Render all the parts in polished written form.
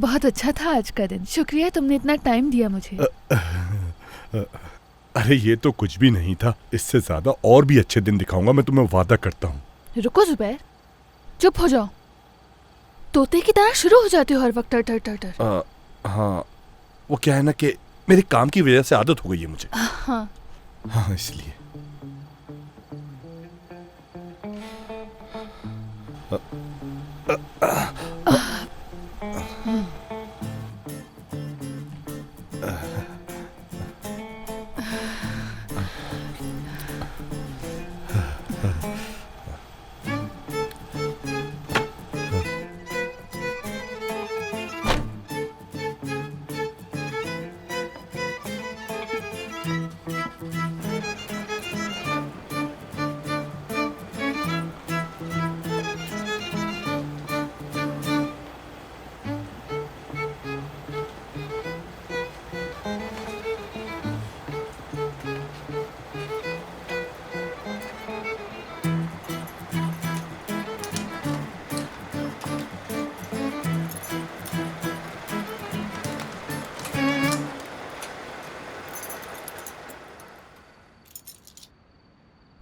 बहुत अच्छा था आज का दिन। शुक्रिया तुमने इतना टाइम दिया मुझे। अरे ये तो कुछ भी नहीं था, इससे ज्यादा और भी अच्छे दिन दिखाऊंगा मैं तुम्हें, वादा करता हूँ। रुको जुबैर, चुप हो जाओ। तोते की तरह शुरू हो जाते हो हर वक्त टर टर टर टर। हाँ, वो क्या है ना कि मेरे काम की वजह से आदत हो गई है मुझे। हाँ हाँ, इसलिए।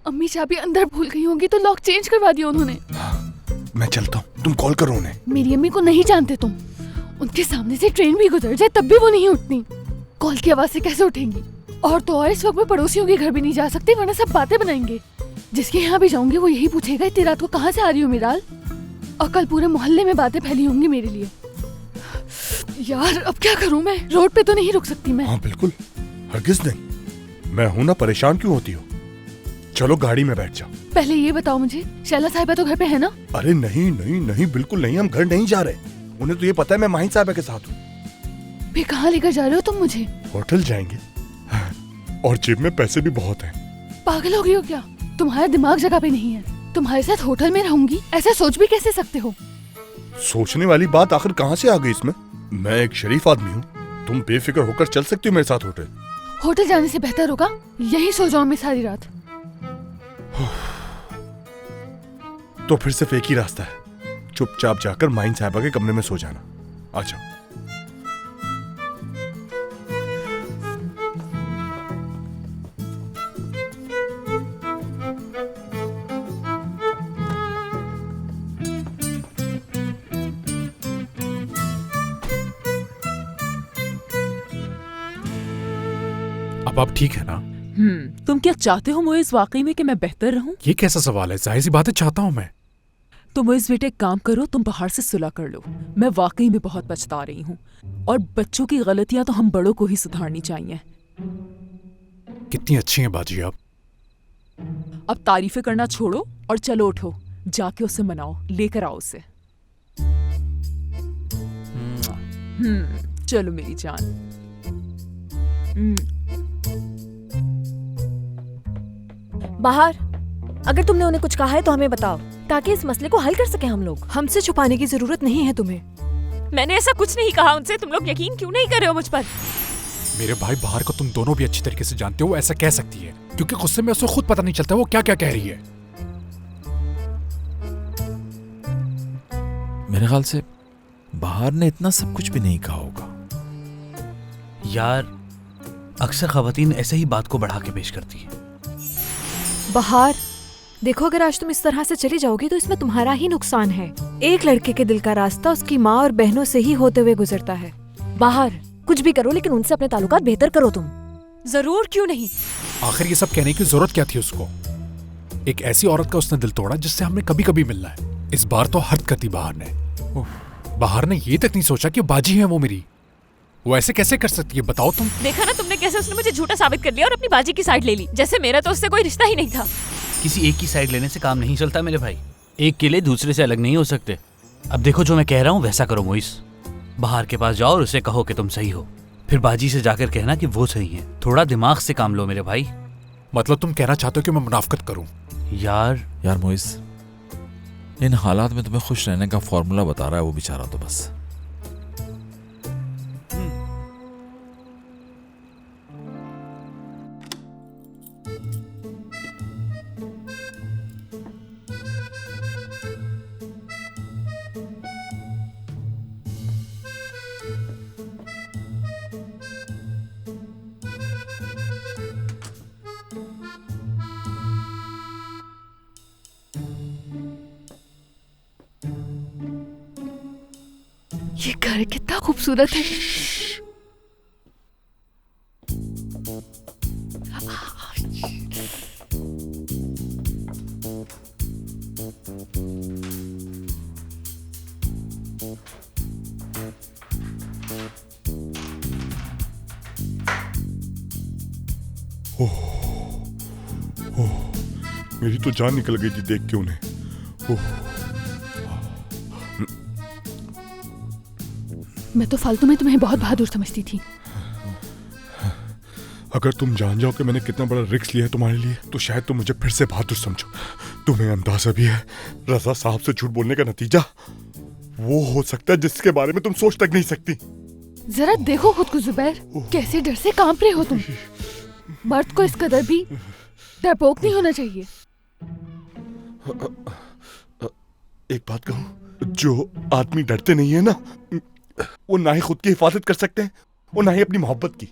अम्मी चाबी अंदर भूल गई होंगी तो लॉक चेंज करवा दिया उन्होंने। मैं चलता हूँ, तुम कॉल करो उन्हें। मेरी अम्मी को नहीं जानते तुम, उनके सामने से ट्रेन भी गुजर जाए तब भी वो नहीं उठती। कॉल की आवाज से कैसे उठेंगी? और तो और इस वक्त मैं पड़ोसियों के घर भी नहीं जा सकती वरना सब बातें बनाएंगे। जिसके यहाँ भी जाऊंगी वो यही पूछेगा इतनी रात को कहाँ से आ रही हो मिराल, और कल पूरे मोहल्ले में बातें फैली होंगी मेरे लिए। यार अब क्या करूँ मैं, रोड पे तो नहीं रुक सकती मैं। हाँ बिल्कुल, हरगिज नहीं। मैं हूं ना, परेशान क्यों होती हो? चलो गाड़ी में बैठ जाओ। पहले ये बताओ मुझे, शैला साहिबा तो घर पे है ना? अरे नहीं नहीं नहीं, बिल्कुल नहीं, हम घर नहीं जा रहे। उन्हें तो ये पता है मैं माहिन साहबा के साथ हूँ। फिर कहाँ लेकर जा रहे हो तुम मुझे? होटल जाएंगे और जेब में पैसे भी बहुत हैं। पागल हो गई हो क्या? तुम्हारा दिमाग जगह पे नहीं है। तुम्हारे साथ होटल में रहूंगी ऐसा सोच भी कैसे सकते हो? सोचने वाली बात आखिर कहाँ से आ गई इसमें? मैं एक शरीफ आदमी हूँ, तुम बेफिक्र होकर चल सकती हो मेरे साथ होटल। होटल जाने से बेहतर होगा यही सो जाऊं मैं सारी रात। तो फिर सिर्फ एक ही रास्ता है, चुपचाप जाकर माइन साहिबा के कमरे में सो जाना। आ जाओ। अब आप ठीक है ना? तुम क्या चाहते हो मोइज वाकई में कि मैं बेहतर रहूं? ये कैसा सवाल है, जाहिर सी बात है चाहता हूँ मैं। तो मोइज बेटे एक काम करो, तुम बाहर से सुलह कर लो। मैं वाकई में बहुत पछता रही हूँ, और बच्चों की गलतियां तो हम बड़ों को ही सुधारनी चाहिए। कितनी अच्छी हैं बाजी आप। अब तारीफें करना छोड़ो और चलो उठो, जाके उसे मनाओ, लेकर आओ उसे। चलो मेरी जान। बाहर, अगर तुमने उन्हें कुछ कहा है तो हमें बताओ, ताकि इस मसले को हल कर सके हम लोग। हमसे छुपाने की जरूरत नहीं है तुम्हें। मैंने ऐसा कुछ नहीं कहा उनसे, तुम लोग यकीन क्यों नहीं कर रहे हो मुझ पर? मेरे भाई बाहर को तुम दोनों भी अच्छी तरीके से जानते हो, ऐसा कह सकती है क्योंकि गुस्से में उसे खुद पता नहीं चलता वो क्या क्या कह रही है। मेरे ख्याल से बाहर ने इतना सब कुछ भी नहीं कहा होगा। यार अक्सर खवातीन ऐसे ही बात को बढ़ा के पेश करती है। बाहर देखो, अगर आज तुम इस तरह से चली जाओगी तो इसमें तुम्हारा ही नुकसान है। एक लड़के के दिल का रास्ता उसकी माँ और बहनों से ही होते हुए गुजरता है। बाहर कुछ भी करो लेकिन उनसे अपने ताल्लुकात बेहतर करो तुम। जरूर, क्यों नहीं। आखिर ये सब कहने की जरूरत क्या थी उसको? एक ऐसी औरत का उसने दिल तोड़ा जिससे हमने कभी कभी मिलना है। इस बार तो हद कर दी बाहर ने। बाहर ने ये तक नहीं सोचा कि बाजी है वो मेरी। वो ऐसे कैसे कर सकती है बताओ तुम? देखा ना तुमने कैसे उसने मुझे झूठा साबित कर लिया और अपनी बाजी की साइड ले ली, जैसे मेरा तो उससे कोई रिश्ता ही नहीं था। किसी एक की साइड लेने से काम नहीं चलता मेरे भाई, एक केले दूसरे से अलग नहीं हो सकते। अब देखो जो मैं कह रहा हूँ वैसा करो मोइस, बाहर के पास जाओ और उसे कहो कि तुम सही हो, फिर बाजी से जाकर कहना कि वो सही है। थोड़ा दिमाग से काम लो मेरे भाई। मतलब तुम कहना चाहते हो कि मैं मुनाफकत करूं? यार मोइस, इन हालात में तुम्हें खुश रहने का फॉर्मूला बता रहा है वो बेचारा तो बस। ये घर कितना खूबसूरत है। मेरी तो जान निकल गई थी देख के उन्हें। मैं तो फालतू में तुम्हें बहुत बहादुर समझती थी। अगर तुम जान जाओ कि मैंने कितना बड़ा रिस्क लिया है तुम्हारे लिए, तो शायद तुम मुझे फिर से बहादुर समझो। तुम्हें अंदाजा भी है रजा साहब से झूठ बोलने का नतीजा वो हो सकता है जिसके बारे में तुम सोच तक नहीं सकती। जरा देखो खुद को जुबैर, कैसे डर से कांप रहे हो तुम। मर्द को इस कदर भी डरपोक नहीं होना चाहिए। एक बात कहूं, जो आदमी डरते नहीं है ना, वो ना ही खुद की हिफाजत कर सकते हैं और ना ही अपनी मोहब्बत की।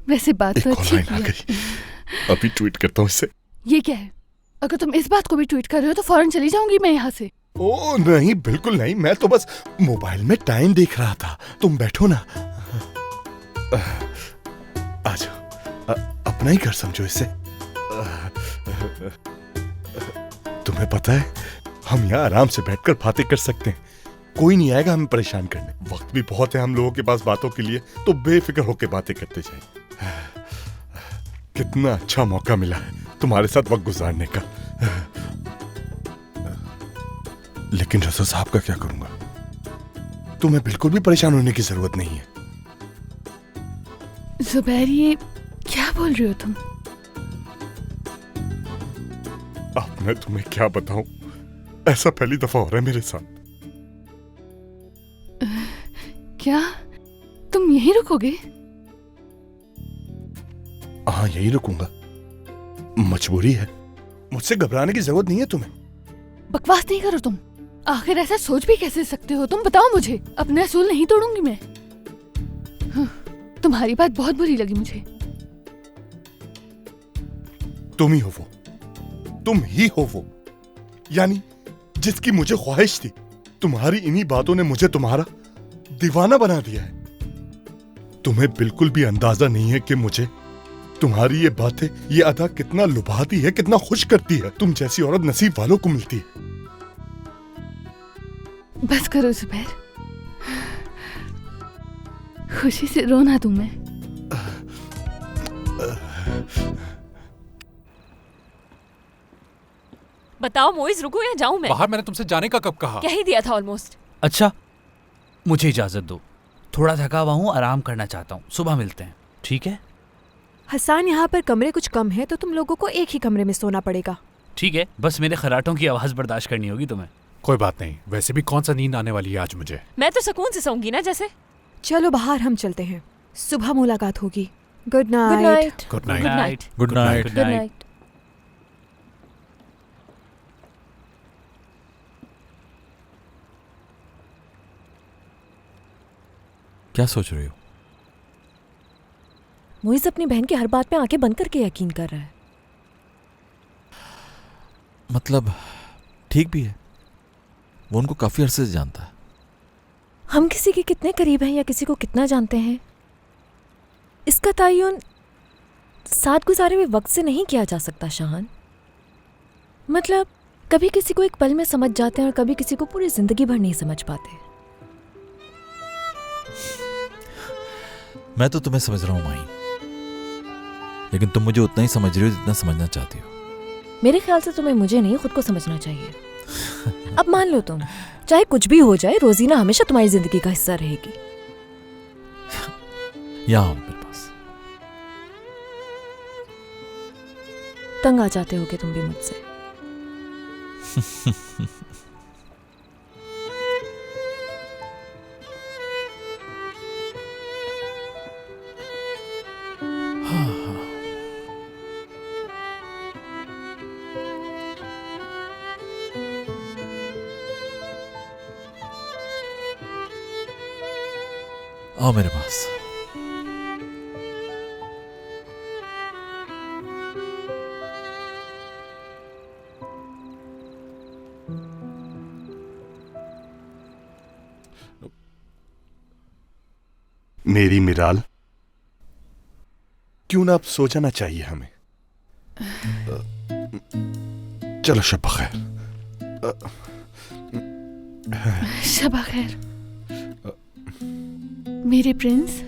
वैसे बात तो एक और अच्छी लाइन आ की है। गई, अभी ट्वीट करता हूँ इससे। ये क्या है? अगर तुम इस बात को भी ट्वीट कर रहे हो तो फौरन चली जाऊंगी मैं यहाँ से। ओ नहीं, बिल्कुल नहीं, मैं तो बस मोबाइल में टाइम देख रहा था। तुम बैठो ना, आ जाओ, अपना ही घर समझो इसे। तुम्हें पता है हम यहाँ आराम से बैठकर बातें कर सकते हैं, कोई नहीं आएगा हमें परेशान करने। वक्त भी बहुत है हम लोगों के पास बातों के लिए, तो बेफिक्र होकर बातें करते जाएं। कितना अच्छा मौका मिला है तुम्हारे साथ वक्त गुजारने का। लेकिन रजा साहब का क्या करूंगा? तुम्हें बिल्कुल भी परेशान होने की जरूरत नहीं है। जुबैर, ये क्या बोल रहे हो तुम? अब मैं तुम्हें क्या बताऊं, ऐसा पहली दफा हो रहा है मेरे साथ। क्या तुम यहीं रुकोगे? हाँ, यही रुकूंगा, मजबूरी है। मुझसे घबराने की जरूरत नहीं है तुम्हें। बकवास नहीं करो तुम। आखिर ऐसा सोच भी कैसे सकते हो तुम? बताओ मुझे। अपने असूल नहीं तोड़ूंगी मैं। हाँ, तुम्हारी बात बहुत बुरी लगी मुझे। तुम ही हो वो, तुम ही हो वो, यानी जिसकी मुझे ख्वाहिश थी। तुम्हारी इन्हीं बातों ने मुझे तुम्हारा दीवाना बना दिया है। तुम्हें बिल्कुल भी अंदाजा नहीं है कि मुझे तुम्हारी ये बातें, ये अदा कितना लुभाती है, कितना खुश करती है। तुम जैसी औरत नसीब वालों को मिलती है। बस करो जुबैर, खुशी से रोना दूं मैं। बताओ मोइज, रुको या जाऊं मैं? बाहर मैंने तुमसे जाने का कब कहा? कह ही दिया था ऑलमोस्ट। अच्छा, मुझे इजाजत दो, थोड़ा थका हुआ हूँ, आराम करना चाहता हूँ। सुबह मिलते हैं, ठीक है? हसान, यहाँ पर कमरे कुछ कम है तो तुम लोगों को एक ही कमरे में सोना पड़ेगा। ठीक है, बस मेरे खराटों की आवाज बर्दाश्त करनी होगी तुम्हें। कोई बात नहीं, वैसे भी कौन सा नींद आने वाली है आज मुझे। मैं तो सुकून से सोऊंगी ना जैसे। चलो बाहर हम चलते हैं, सुबह मुलाकात होगी। Good good night. Night. Good night. Night. Good night. Good night. क्या सोच रही हो? मोइज अपनी बहन की हर बात पे आंखें बंद करके यकीन कर रहा है। मतलब ठीक भी है, वो उनको काफी अरसे से जानता है। हम किसी के कितने करीब हैं या किसी को कितना जानते हैं, इसका तयन साथ गुजारे हुए वक्त से नहीं किया जा सकता शाहान। मतलब कभी किसी को एक पल में समझ जाते हैं और कभी किसी को पूरी जिंदगी भर नहीं समझ पाते। मैं तो तुम्हें समझ रहा हूँ माही, लेकिन तुम मुझे उतना ही समझ रही हो जितना समझना चाहती हो। मेरे ख्याल से तुम्हें मुझे नहीं खुद को समझना चाहिए। अब मान लो तुम चाहे कुछ भी हो जाए, रोजीना हमेशा तुम्हारी जिंदगी का हिस्सा रहेगी। यहाँ आओ मेरे पास। तंग आ जाते होगे तुम भी मुझसे। आओ मेरे पास। मेरी मिराल, क्यों ना अब सो जाना चाहिए हमें। चलो शब खैर। शब खैर मेरे प्रिंस।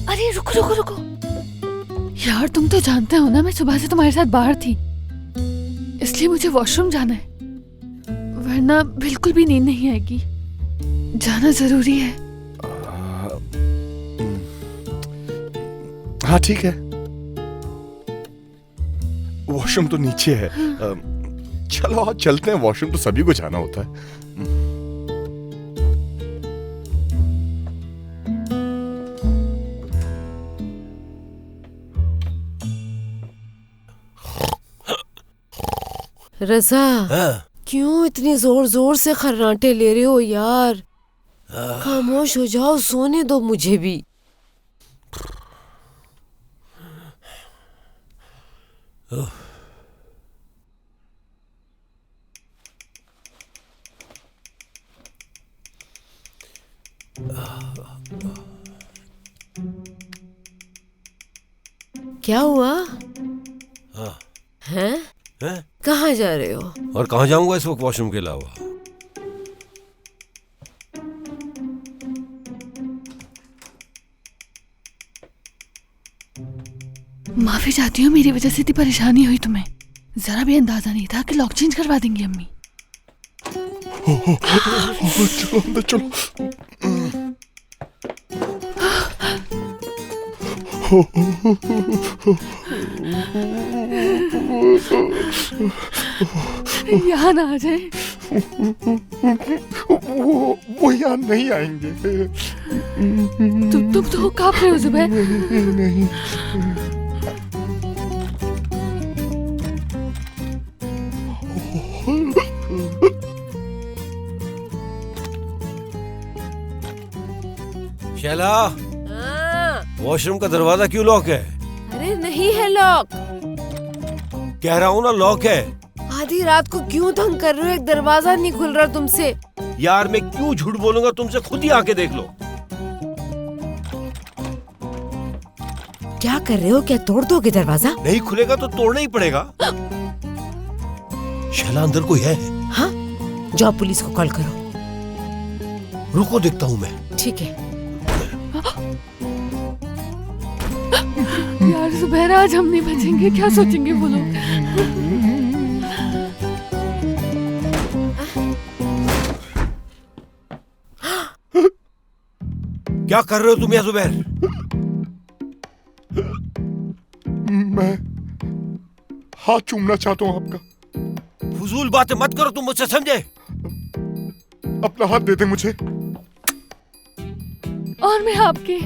अरे रुको रुको रुको यार, तुम तो जानते हो ना मैं सुबह से तुम्हारे साथ बाहर थी, इसलिए मुझे वॉशरूम जाना है, वरना बिल्कुल भी नींद नहीं आएगी। जाना जरूरी है। हाँ ठीक है, वॉशरूम तो नीचे है। चलो आज चलते हैं, वॉशरूम तो सभी को जाना होता है। रजा, क्यों इतनी जोर जोर से खर्राटे ले रहे हो यार? खामोश हो जाओ, सोने दो मुझे भी। क्या हुआ? हैं? कहाँ जा रहे हो? और कहाँ जाऊंगा इस वक्त वॉशरूम के अलावा? माफी चाहती हूँ, मेरी वजह से इतनी परेशानी हुई तुम्हें। जरा भी अंदाजा नहीं था कि लॉक चेंज करवा देंगी अम्मी। चलो अंदर चलो। यहाँ ना आ जाए। वो यहाँ नहीं आएंगे। तुम तो कांप रहे हो जुबैर। नहीं। शैला, वॉशरूम का दरवाजा क्यों लॉक है? अरे नहीं है लॉक। कह रहा हूँ ना लॉक है। आधी रात को क्यों तंग कर रहे हो? एक दरवाजा नहीं खुल रहा तुमसे। यार मैं क्यों झूठ बोलूंगा, तुमसे खुद ही आके देख लो। क्या कर रहे हो? क्या तोड़ दोगे दरवाजा? नहीं खुलेगा तो तोड़ना ही पड़ेगा। शैला अंदर कोई है? हाँ, जाओ पुलिस को कॉल करो। रुको देखता हूँ मैं। ठीक है। यार जुबैर, आज हम नहीं बचेंगे, क्या सोचेंगे वो लोग? क्या कर रहे हो तुम यहाँ जुबैर? मैं हाथ चूमना चाहता हूँ आपका। फजूल बातें मत करो तुम मुझसे, समझे? अपना हाथ दे दे मुझे। और मैं आपके।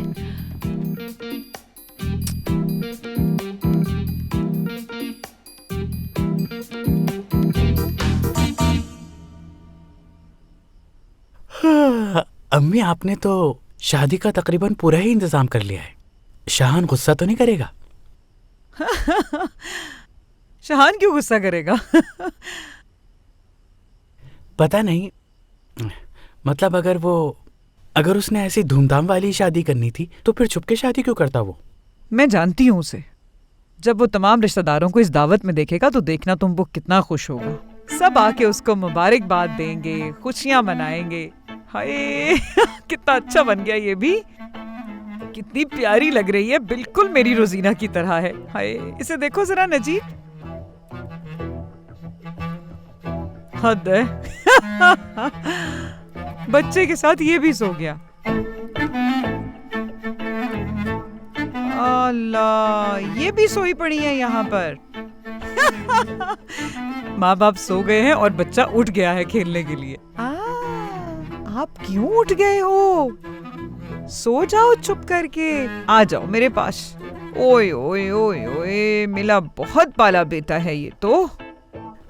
अम्मी, आपने तो शादी का तकरीबन पूरा ही इंतजाम कर लिया है। शाहान गुस्सा तो नहीं करेगा? शाहान क्यों गुस्सा करेगा? पता नहीं, मतलब अगर उसने ऐसी धूमधाम वाली शादी करनी थी तो फिर छुपके शादी क्यों करता वो? मैं जानती हूँ उसे। जब वो तमाम रिश्तेदारों को इस दावत में देखेगा तो देखना तुम वो कितना खुश होगा। सब आके उसको मुबारकबाद देंगे, खुशियां मनाएंगे। हाय कितना अच्छा बन गया ये भी। कितनी प्यारी लग रही है, बिल्कुल मेरी रोजीना की तरह है। हाय इसे देखो जरा नजीब, हद है। बच्चे के साथ ये भी सो गया। अल्लाह, ये भी सोई पड़ी है यहाँ पर। माँ बाप सो गए हैं और बच्चा उठ गया है खेलने के लिए। आप क्यों उठ गए हो? सो जाओ चुप करके। आ जाओ मेरे पास। ओए ओए ओए ओए, मिला बहुत पाला बेटा है ये तो।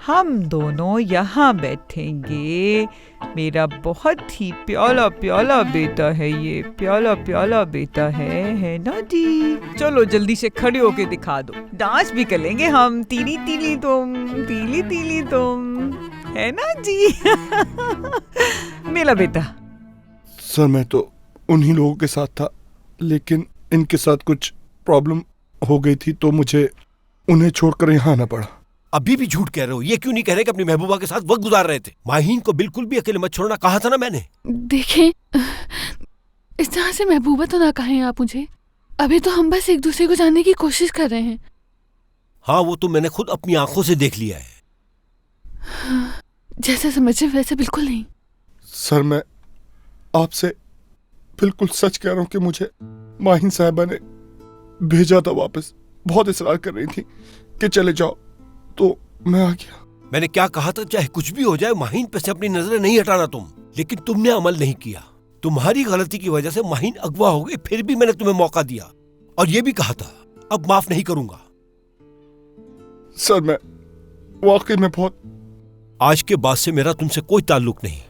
हम दोनों यहाँ बैठेंगे। मेरा बहुत ही प्याला प्याला बेटा है ये, प्याला प्याला बेटा है ना जी। चलो जल्दी से खड़े होके दिखा दो, डांस भी कर लेंगे हम। तीली तीली तुम, तीली तीली तुम, है ना जी। मेरा बेटा। सर मैं तो उन्हीं लोगों के साथ था, लेकिन इनके साथ कुछ प्रॉब्लम हो गई थी तो मुझे उन्हें छोड़कर यहाँ आना पड़ा। अभी भी झूठ कह रहे हो। ये क्यों नहीं कह रहे कि अपनी महबूबा के साथ वक्त गुजार रहे थे? माहीन को बिल्कुल भी अकेले मत छोड़ना, कहा था ना मैंने। देखें, इस तरह से महबूबा तो ना कहें आप मुझे। अभी तो हम बस एक दूसरे को जानने की कोशिश कर रहे हैं। हाँ, वो तो मैंने खुद अपनी आंखों से देख लिया है। जैसे समझे वैसे बिल्कुल नहीं। सर मैं आपसे बिल्कुल सच कह रहा हूँ कि मुझे माहीन साहिबा ने भेजा था वापस। बहुत इसरार कर रही थी कि चले जाओ, तो मैं आ गया। मैंने क्या कहा था, चाहे कुछ भी हो जाए माहीन पे से अपनी नजरें नहीं हटाना तुम। लेकिन तुमने अमल नहीं किया। तुम्हारी गलती की वजह से माहीन अगवा हो गई, फिर भी मैंने तुम्हें मौका दिया और ये भी कहा था अब माफ नहीं करूंगा। सर मैं वाकई में बहुत। आज के बाद से मेरा तुमसे कोई ताल्लुक नहीं।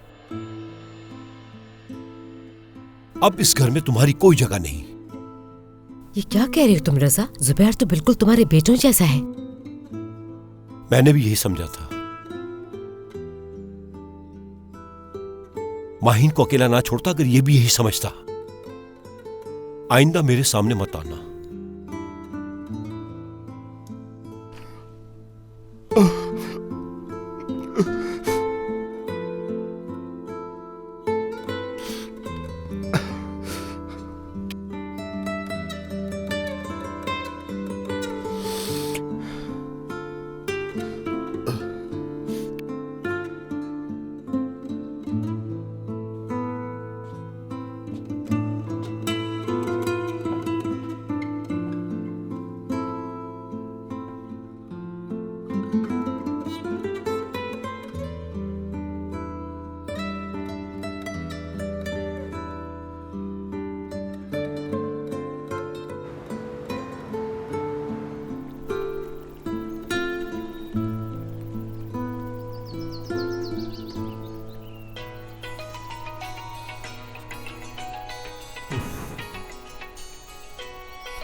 अब इस घर में तुम्हारी कोई जगह नहीं। ये क्या कह रही हो तुम रजा? जुबैर तो बिल्कुल तुम्हारे बेटों जैसा है। मैंने भी यही समझा था। माहीन को अकेला ना छोड़ता अगर ये भी यही समझता। आइंदा मेरे सामने मत आना।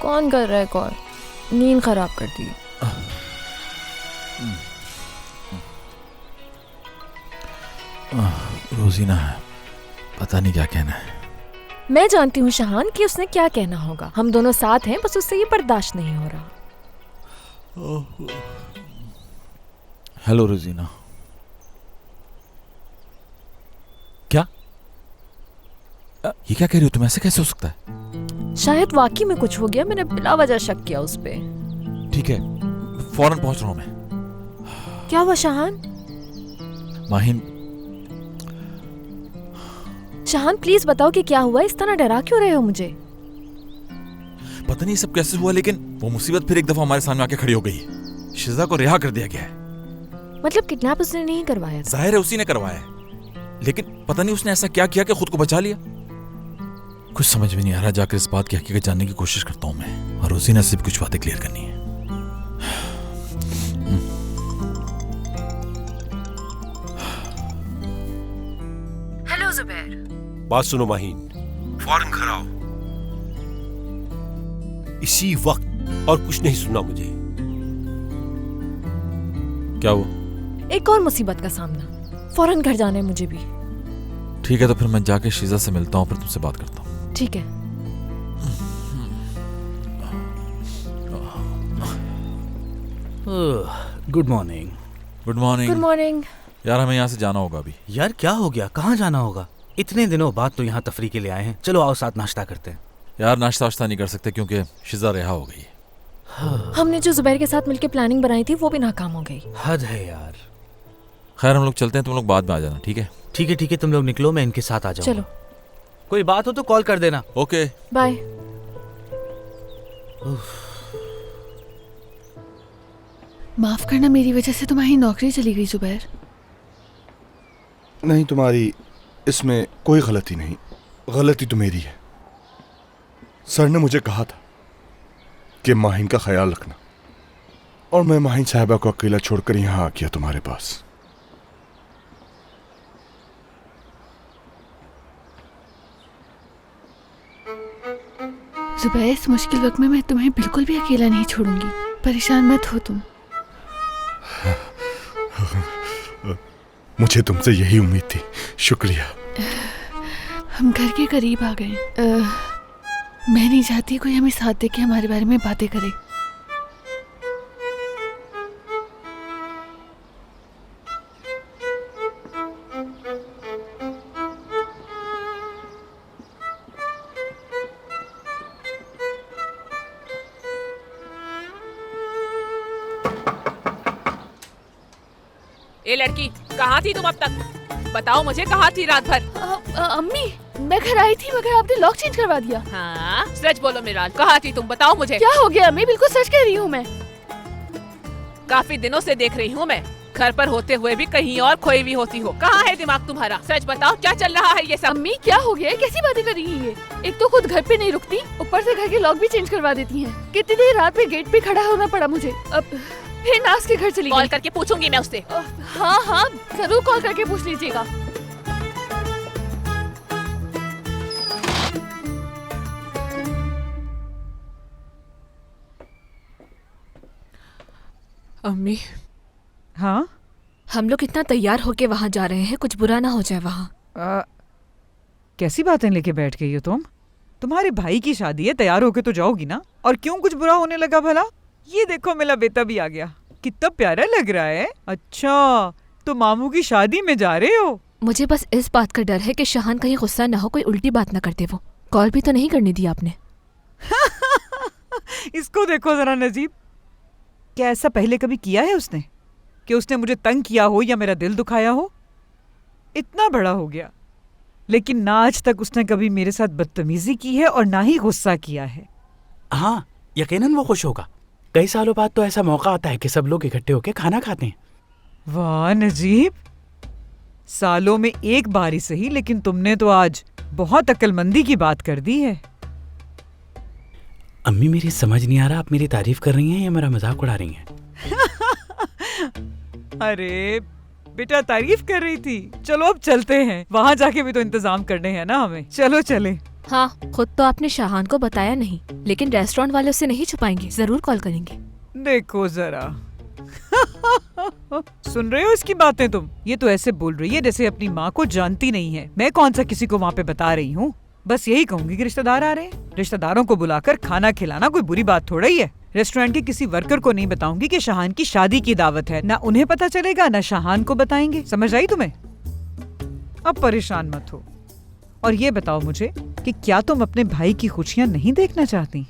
कौन कर रहा है कॉल? नींद खराब कर दी। रोजीना है, पता नहीं क्या कहना है। मैं जानती हूँ शाहान कि उसने क्या कहना होगा। हम दोनों साथ हैं, बस उससे ये बर्दाश्त नहीं हो रहा। हेलो रोजीना। क्या ये क्या कह रही हो तुम? ऐसे कैसे हो सकता है? शायद वाकई में कुछ हो गया। मैंने बिला वजह शक किया उस पे। ठीक है, फौरन पहुंच रहा हूं मैं। क्या हुआ शाहान? माहीन। शाहान प्लीज बताओ कि क्या हुआ। इस तरह डरा क्यों रहे हो मुझे? पता नहीं सब कैसे हुआ, लेकिन वो मुसीबत फिर एक दफा हमारे सामने आके खड़ी हो गई। शिजा को रिहा कर दिया गया है। मतलब किडनैप उसने नहीं करवाया? जाहिर है उसी ने करवाया है, लेकिन पता नहीं उसने ऐसा क्या किया कि खुद को बचा लिया। कुछ समझ में नहीं आ रहा। जाकर इस बात की हकीकत जानने की कोशिश करता हूं मैं, और रोजीना से भी कुछ बातें क्लियर करनी है। हेलो जुबैर। बात सुनो माहीन, फौरन घर आओ इसी वक्त, और कुछ नहीं सुनना मुझे। क्या हुआ? एक और मुसीबत का सामना। फौरन घर जाना है मुझे भी। ठीक है, तो फिर मैं जाके शीजा से मिलता हूँ, फिर तुमसे बात करता हूँ। ठीक है। Good morning. Good morning. Good morning. यार हमें यहाँ से जाना होगा अभी। यार क्या हो गया? कहाँ जाना होगा? इतने दिनों बाद तो यहाँ तफरी के लिए आए हैं। चलो आओ साथ नाश्ता करते हैं। यार नाश्ता वाश्ता नहीं कर सकते क्योंकि शिजा रिहा हो गई। हमने जो जुबैर के साथ मिलकर प्लानिंग बनाई थी वो भी नाकाम हो गई। हद है यार। खैर हम लोग चलते हैं, तुम लोग बाद में आ जाना। ठीक है? ठीक है ठीक है, तुम लोग निकलो, मैं इनके साथ आ जाऊंगा। चलो। कोई बात हो तो कॉल कर देना। Okay bye. माफ करना, मेरी वजह से तुम्हारी नौकरी चली गई जुबैर। नहीं, तुम्हारी इसमें कोई गलती नहीं। गलती तो मेरी है। सर ने मुझे कहा था कि माहीन का ख्याल रखना, और मैं माहिन साहिबा को अकेला छोड़कर यहाँ आ गया तुम्हारे पास। जुबैर, इस मुश्किल वक्त में मैं तुम्हें बिल्कुल भी अकेला नहीं छोड़ूंगी। परेशान मत हो तुम। मुझे तुमसे यही उम्मीद थी, शुक्रिया। हम घर के करीब आ गए। मैं नहीं चाहती कोई हमें साथ दे के हमारे बारे में बातें करे। ए लड़की, कहाँ थी तुम अब तक? बताओ मुझे, कहाँ थी रात भर? अम्मी, मैं घर आई थी मगर आपने लॉक चेंज करवा दिया। हाँ, सच बोलो मिराज, कहाँ थी तुम? बताओ मुझे। क्या हो गया अम्मी? बिल्कुल सच कह रही हूँ मैं। काफी दिनों से देख रही हूँ मैं, घर पर होते हुए भी कहीं और खोई हुई होती हो। कहाँ है दिमाग तुम्हारा? सच बताओ, क्या चल रहा है ये सब? अम्मी, क्या हो गया? कैसी बातें कर रही है? एक तो खुद घर पे नहीं रुकती, ऊपर से घर के लॉक भी चेंज करवा देती हैं। कितनी देर रात में गेट पे खड़ा होना पड़ा मुझे। अब फिर नाज के घर चली गई। कॉल करके पूछूंगी मैं उससे। हाँ हाँ, जरूर कॉल करके पूछ लीजिएगा। अम्मी, हाँ? हम लोग इतना तैयार होके वहाँ जा रहे हैं, कुछ बुरा ना हो जाए वहाँ। कैसी बातें लेके बैठ गई हो तुम? तुम्हारे भाई की शादी है, तैयार होके तो जाओगी ना। और क्यों कुछ बुरा होने लगा भला? ये देखो, मेरा बेटा भी आ गया। कितना प्यारा लग रहा है। अच्छा, तो मामू की शादी में जा रहे हो? मुझे बस इस बात का डर है कि शाहान कहीं गुस्सा ना हो, कोई उल्टी बात ना कर दे। वो कॉल भी तो नहीं करने दी आपने। इसको देखो जरा नजीब, क्या ऐसा पहले कभी किया है उसने कि उसने मुझे तंग किया हो या मेरा दिल दुखाया हो? इतना बड़ा हो गया, लेकिन ना आज तक उसने कभी मेरे साथ बदतमीजी की है और ना ही गुस्सा किया है। हाँ, यकीनन वो खुश होगा। कई सालों बाद तो ऐसा मौका आता है कि सब लोग इकट्ठे होकर खाना खाते हैं। वाह नजीब, सालों में एक बार ही सही, लेकिन तुमने तो आज बहुत अक्लमंदी की बात कर दी है। अम्मी, मेरी समझ नहीं आ रहा, आप मेरी तारीफ कर रही हैं या मेरा मजाक उड़ा रही हैं? अरे बेटा, तारीफ कर रही थी। चलो अब चलते हैं, वहाँ जाके भी तो इंतजाम करने हैं ना हमें। चलो चले। हाँ, खुद तो आपने शाहान को बताया नहीं, लेकिन रेस्टोरेंट वाले उसे नहीं छुपाएंगे, जरूर कॉल करेंगे। देखो जरा। सुन रहे हो इसकी बातें तुम? ये तो ऐसे बोल रही है जैसे अपनी माँ को जानती नहीं है। मैं कौन सा किसी को वहाँ पे बता रही हूँ? बस यही कहूंगी कि रिश्तेदार आ रहे हैं। रिश्तेदारों को बुलाकर खाना खिलाना कोई बुरी बात थोड़ा ही है। रेस्टोरेंट के किसी वर्कर को नहीं बताऊंगी कि शाहान की शादी की दावत है। ना उन्हें पता चलेगा, ना शाहान को बताएंगे। समझ आई तुम्हें? अब परेशान मत हो और ये बताओ मुझे कि क्या तुम अपने भाई की खुशियाँ नहीं देखना चाहती?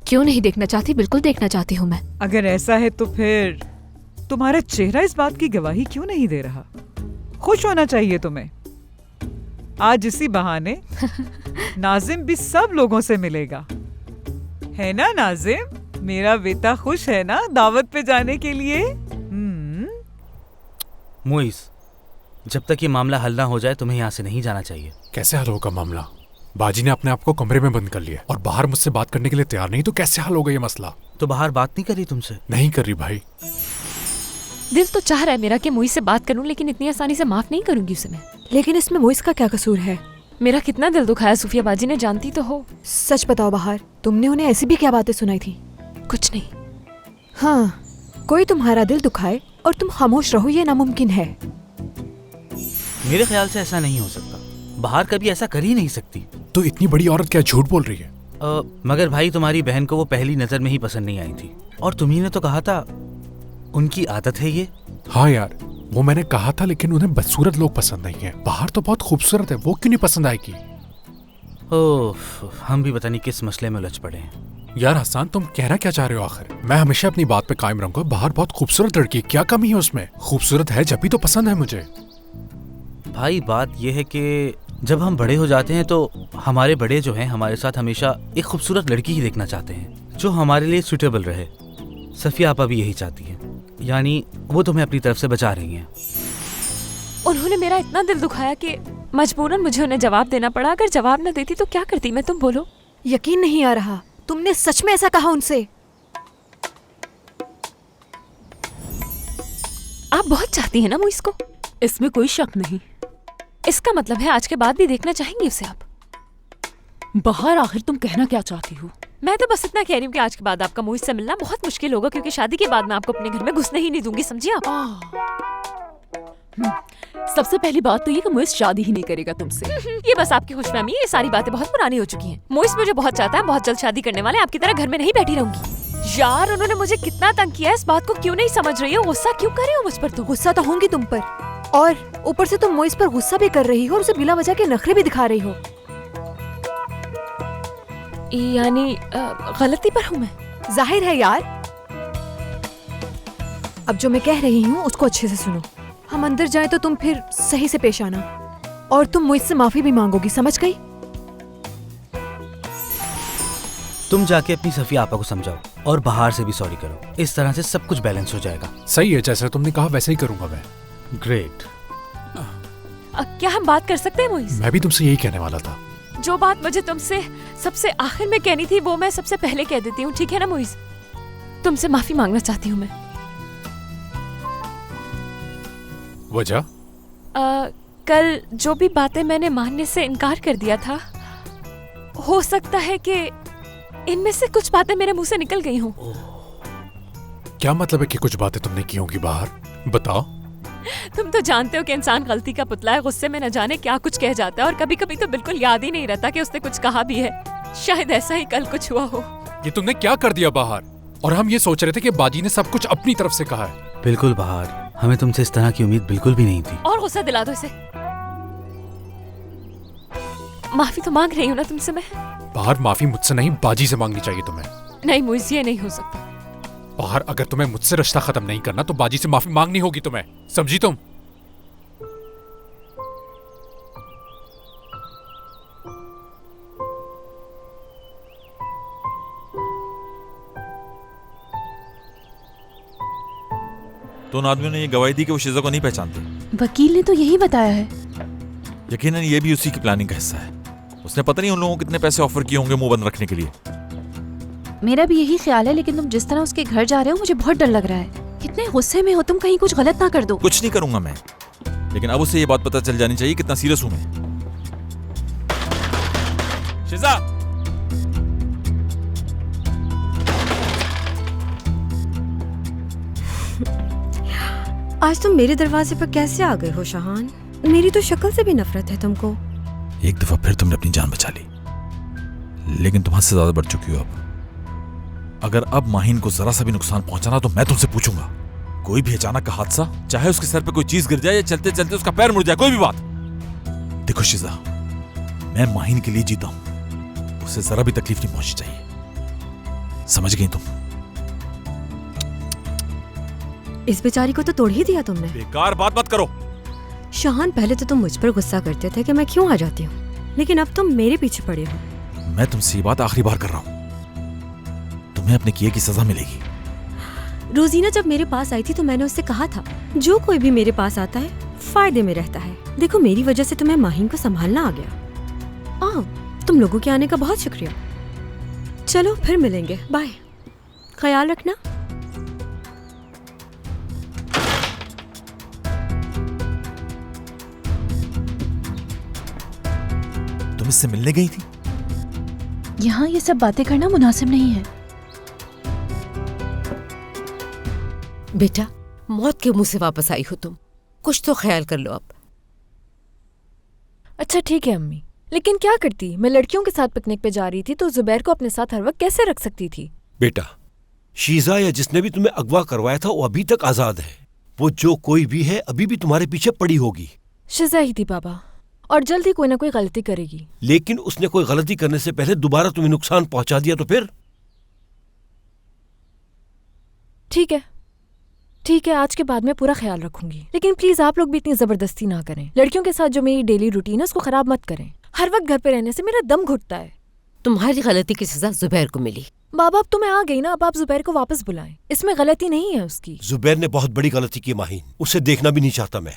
क्यों नहीं देखना चाहती, बिल्कुल देखना चाहती हूँ मैं। अगर ऐसा है तो फिर तुम्हारा चेहरा इस बात की गवाही क्यों नहीं दे रहा? खुश होना चाहिए तुम्हें। आज इसी बहाने नाजिम भी सब लोगों से मिलेगा, है ना नाजिम? मेरा बेटा खुश है ना दावत पे जाने के लिए? मोइस, जब तक ये मामला हल ना हो जाए तुम्हें यहाँ से नहीं जाना चाहिए। कैसे हल होगा मामला? बाजी ने अपने आप को कमरे में बंद कर लिया और बाहर मुझसे बात करने के लिए तैयार नहीं, तो कैसे हल होगा ये मसला? तो बाहर बात नहीं कर रही तुमसे? नहीं कर रही भाई। दिल तो चाह रहा है मेरा कि मोइस से बात करूं, लेकिन इतनी आसानी से माफ नहीं करूंगी उसे मैं। लेकिन इसमें मोइस का क्या कसूर है? मेरा कितना दिल दुखाया सूफिया बाजी ने, जानती तो हो। सच बताओ बहार, तुमने उन्हें ऐसी भी क्या बातें सुनाई थी? कुछ नहीं। हाँ, कोई तुम्हारा दिल दुखाए और तुम खामोश रहो, ये नामुमकिन है। मेरे ख्याल से ऐसा नहीं हो सकता। बाहर कभी ऐसा कर ही नहीं सकती। तो इतनी बड़ी औरत क्या झूठ बोल रही है? मगर भाई, तुम्हारी बहन को वो पहली नजर में ही पसंद नहीं आई थी, और तुम्ही ने तो कहा था उनकी आदत है ये। हाँ यार, वो मैंने कहा था, लेकिन उन्हें बदसूरत लोग पसंद नहीं है। बाहर तो बहुत खूबसूरत है, वो क्यों नहीं पसंद आएगी? ओह, हम भी पता नहीं किस मसले में उलझ पड़े हैं। यार हसन, तुम कहना क्या चाह रहे हो आखिर? मैं हमेशा अपनी बात पे कायम रहूंगा। बाहर बहुत खूबसूरत लड़की, क्या कमी है उसमें? खूबसूरत है जब भी तो पसंद है मुझे। भाई, बात यह है कि जब हम बड़े हो जाते हैं तो हमारे बड़े जो हैं हमारे साथ हमेशा एक खूबसूरत लड़की ही देखना चाहते हैं जो हमारे लिए सूटेबल रहे। सफिया आपा भी यही चाहती है, यानी वो तुम्हें अपनी तरफ से बचा रही हैं। उन्होंने मेरा इतना दिल दुखाया कि मजबूरन मुझे उन्हें जवाब देना पड़ा। अगर जवाब न देती तो क्या करती मैं, तुम बोलो। यकीन नहीं आ रहा, तुमने सच में ऐसा कहा उनसे? आप बहुत चाहती हैं ना मुइस को? इसमें कोई शक नहीं। इसका मतलब है आज के बाद भी देखना चाहेंगी उसे आप? बाहर आखिर तुम कहना क्या चाहती हो? मैं तो बस इतना कह रही हूँ कि आज के बाद आपका मुइस से मिलना बहुत मुश्किल होगा, क्योंकि शादी के बाद मैं आपको अपने घर में घुसने ही नहीं दूंगी, समझिए आप? सबसे पहली बात तो ये कि मुइस शादी ही नहीं करेगा तुमसे। ये बस आपकी खुशफहमी है, ये सारी बातें बहुत पुरानी हो चुकी हैं। मुइस मुझे बहुत चाहता है, बहुत जल्द शादी करने वाले, आपकी तरह घर में नहीं बैठी रहूंगी। यार उन्होंने मुझे कितना तंग किया है, इस बात को क्यों नहीं समझ रही हो? गुस्सा क्यों कर रही हो मुझ पर? तुम गुस्सा तो होंगी तुम पर, और ऊपर से तुम मोइस पर गुस्सा भी कर रही हो और उसे बिला वजह के नखरे भी दिखा रही हो। यानी गलती पर हूँ मैं? जाहिर है यार। अब जो मैं कह रही हूँ उसको अच्छे से सुनो। हम अंदर जाए तो तुम फिर सही से पेश आना, और तुम मुझसे माफी भी मांगोगी, समझ गई? तुम जाके अपनी सफिया आपा को समझाओ और बाहर से भी सॉरी करो। इस तरह से सब कुछ बैलेंस हो जाएगा। सही है, जैसा तुमने कहा वैसे ही करूंगा मैं। ग्रेट। क्या हम बात कर सकते हैं मुइस? मैं भी तुमसे यही कहने वाला था। जो बात मुझे तुमसे सबसे आखिर में कहनी थी वो मैं सबसे पहले कह देती हूँ, ठीक है ना मुइस? तुमसे माफी मांगना चाहती हूँ मैं। वजह? कल जो भी बातें मैंने मानने से इनकार कर दिया था, हो सकता है कि इनमें से कुछ बातें मेरे मुंह से निकल गई हों। क्या मतलब है कि कुछ बातें तुमने की होंगी बाहर? बताओ। तुम तो जानते हो कि इंसान गलती का पुतला है, गुस्से में न जाने क्या कुछ कह जाता है, और कभी कभी तो बिल्कुल याद ही नहीं रहता कि उसने कुछ कहा भी है। शायद ऐसा ही कल कुछ हुआ हो। ये तुमने क्या कर दिया बाहर? और हम ये सोच रहे थे कि बाजी ने सब कुछ अपनी तरफ से कहा है। बिल्कुल बाहर, हमें तुमसे इस तरह की उम्मीद बिल्कुल भी नहीं थी। और गुस्सा दिला दो इसे। माफी तो मांग रही हूँ ना तुमसे मैं। बाहर माफी मुझसे नहीं, बाजी से मांगनी चाहिए तुम्हें। नहीं मुझे ये नहीं हो सकता। बाहर अगर तुम्हें मुझसे रिश्ता खत्म नहीं करना तो बाजी से माफी मांगनी होगी तुम्हें, समझी तुम? तो उन आदमियों ने ये गवाही दी कि वो शिजा को नहीं पहचानते। वकील ने तो यही बताया है। यकीनन ये भी उसी की प्लानिंग का हिस्सा है। उसने पता नहीं उन लोगों को कितने पैसे ऑफर किए होंगे मुंह बंद रखने के लिए। मेरा भी यही ख्याल है, लेकिन तुम जिस तरह उसके घर जा रहे हो मुझे बहुत डर लग रहा है। कितने गुस्से में हो तुम, कहीं कुछ गलत ना कर दो। कुछ नहीं करूंगा मैं, लेकिन अब उसे ये बात पता चल जानी चाहिए कितना सीरियस हूं मैं। शिजा! आज तुम मेरे दरवाजे पर कैसे आ गए हो शाहान? मेरी तो शक्ल से भी नफरत है तुमको। एक दफा फिर तुमने अपनी जान बचा ली, लेकिन तुम हद से ज्यादा बढ़ चुकी हो अब। अगर अब माहिन को जरा सा भी नुकसान पहुंचाना तो मैं तुमसे पूछूंगा। कोई भी अचानक का हादसा, चाहे उसके सर पे कोई चीज गिर जाए या चलते चलते उसका पैर मुड़ जाए, कोई भी बात। देखो शिजा, मैं माहिन के लिए जीता हूं, उसे जरा भी तकलीफ नहीं पहुंचनी चाहिए, समझ गई तुम? इस बेचारी को तो तोड़ ही दिया तुमने। बेकार बात मत करो। शाहान, पहले तो तुम मुझ पर गुस्सा करते थे कि मैं क्यों आ जाती हूँ, लेकिन अब तुम मेरे पीछे पड़े हो। मैं तुमसे ये बात आखिरी बार कर रहा हूँ, तुम्हें अपने किए की सजा मिलेगी। रोजीना जब मेरे पास आई थी तो मैंने उससे कहा था, जो कोई भी मेरे पास आता है फायदे में रहता है। देखो मेरी वजह से तुम्हें माहिन को संभालना आ गया। आओ, तुम लोगों के आने का बहुत शुक्रिया। चलो फिर मिलेंगे, बाय, ख्याल रखना। तुम इससे मिलने गई थी? यहाँ ये सब बातें करना मुनासिब नहीं है। बेटा, मौत के मुंह से वापस आई हो तुम, कुछ तो ख्याल कर लो अब। अच्छा ठीक है अम्मी, लेकिन क्या करती? मैं लड़कियों के साथ पिकनिक पे जा रही थी तो जुबैर को अपने साथ हर वक्त कैसे रख सकती थी? बेटा, शीजा या जिसने भी तुम्हें अगवा करवाया था वो अभी तक आजाद है। वो जो कोई भी है अभी भी तुम्हारे पीछे पड़ी होगी। शिजा ही थी पापा, और जल्दी कोई ना कोई गलती करेगी। लेकिन उसने कोई गलती करने से पहले दोबारा तुम्हें नुकसान पहुंचा दिया तो फिर? ठीक है, आज के बाद मैं पूरा ख्याल रखूंगी, लेकिन प्लीज आप लोग भी इतनी जबरदस्ती ना करें। लड़कियों के साथ जो मेरी डेली रूटीन है उसको खराब मत करें। हर वक्त घर पे रहने से मेरा दम घुटता है। तुम्हारी गलती की सजा जुबैर को मिली। बाबा अब तो मैं आ गई ना, अब आप जुबैर को वापस बुलाएं। इसमें गलती नहीं है उसकी। जुबैर ने बहुत बड़ी गलती की माहिन, उसे देखना भी नहीं चाहता मैं।